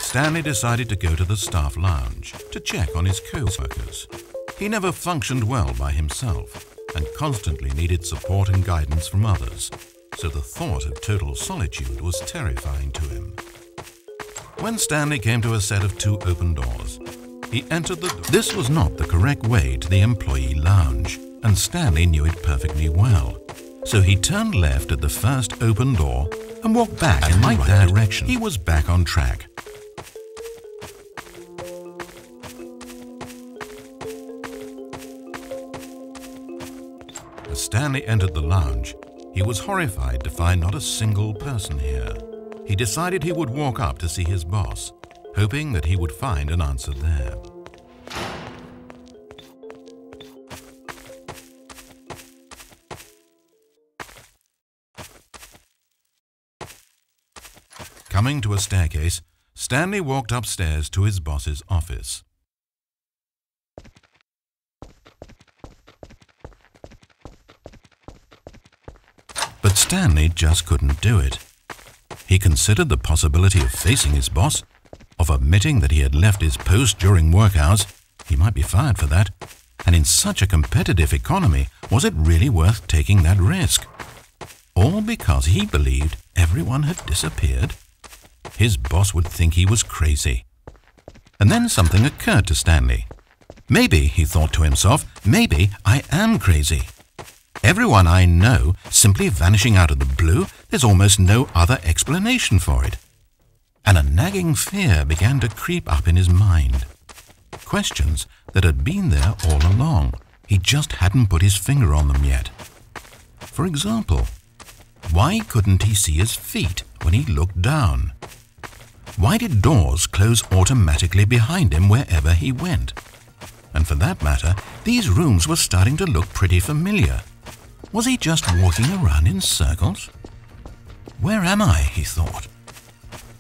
Stanley decided to go to the staff lounge to check on his co-workers. He never functioned well by himself and constantly needed support and guidance from others, so the thought of total solitude was terrifying to him. When Stanley came to a set of 2 open doors, he entered the door. This was not the correct way to the employee lounge, and Stanley knew it perfectly well. So he turned left at the first open door and walked back in the right direction. He was back on track. As Stanley entered the lounge, he was horrified to find not a single person here. He decided he would walk up to see his boss, hoping that he would find an answer there. Coming to a staircase, Stanley walked upstairs to his boss's office. But Stanley just couldn't do it. He considered the possibility of facing his boss, of admitting that he had left his post during work hours. He might be fired for that. And in such a competitive economy, was it really worth taking that risk? All because he believed everyone had disappeared? His boss would think he was crazy. And then something occurred to Stanley. Maybe, he thought to himself, maybe I am crazy. Everyone I know simply vanishing out of the blue, there's almost no other explanation for it. And a nagging fear began to creep up in his mind. Questions that had been there all along. He just hadn't put his finger on them yet. For example, why couldn't he see his feet when he looked down? Why did doors close automatically behind him wherever he went? And for that matter, these rooms were starting to look pretty familiar. Was he just walking around in circles? Where am I, he thought.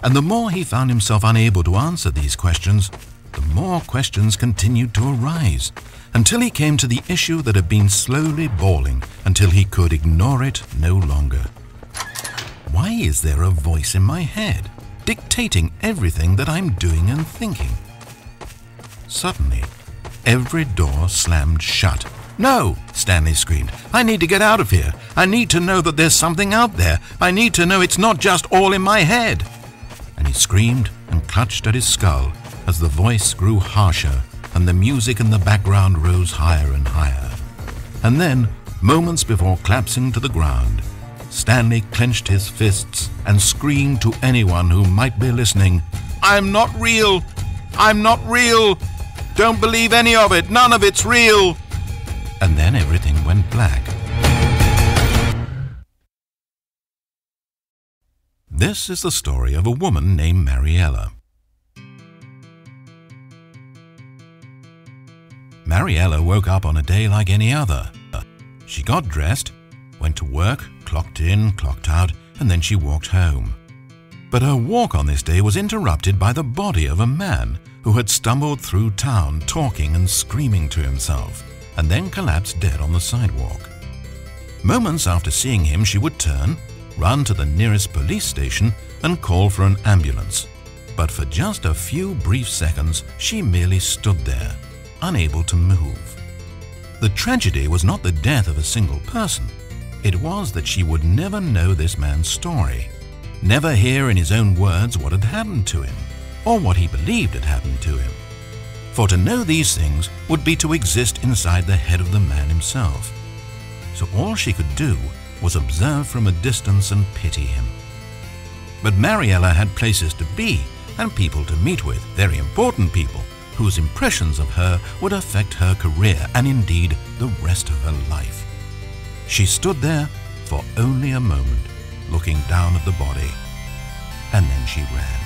And the more he found himself unable to answer these questions, the more questions continued to arise, until he came to the issue that had been slowly boiling until he could ignore it no longer. Why is there a voice in my head, dictating everything that I'm doing and thinking? Suddenly, every door slammed shut. "No!" Stanley screamed. "I need to get out of here. I need to know that there's something out there. I need to know it's not just all in my head." And he screamed and clutched at his skull as the voice grew harsher and the music in the background rose higher and higher. And then, moments before collapsing to the ground, Stanley clenched his fists and screamed to anyone who might be listening, "I'm not real! I'm not real! Don't believe any of it! None of it's real!" And then everything went black. This is the story of a woman named Mariella. Mariella woke up on a day like any other. She got dressed, went to work, clocked in, clocked out, and then she walked home. But her walk on this day was interrupted by the body of a man who had stumbled through town talking and screaming to himself, and then collapsed dead on the sidewalk. Moments after seeing him, she would turn, run to the nearest police station, and call for an ambulance. But for just a few brief seconds, she merely stood there, unable to move. The tragedy was not the death of a single person. It was that she would never know this man's story, never hear in his own words what had happened to him, or what he believed had happened to him. For to know these things would be to exist inside the head of the man himself. So all she could do was observe from a distance and pity him. But Mariella had places to be and people to meet with, very important people, whose impressions of her would affect her career and indeed the rest of her life. She stood there for only a moment, looking down at the body, and then she ran.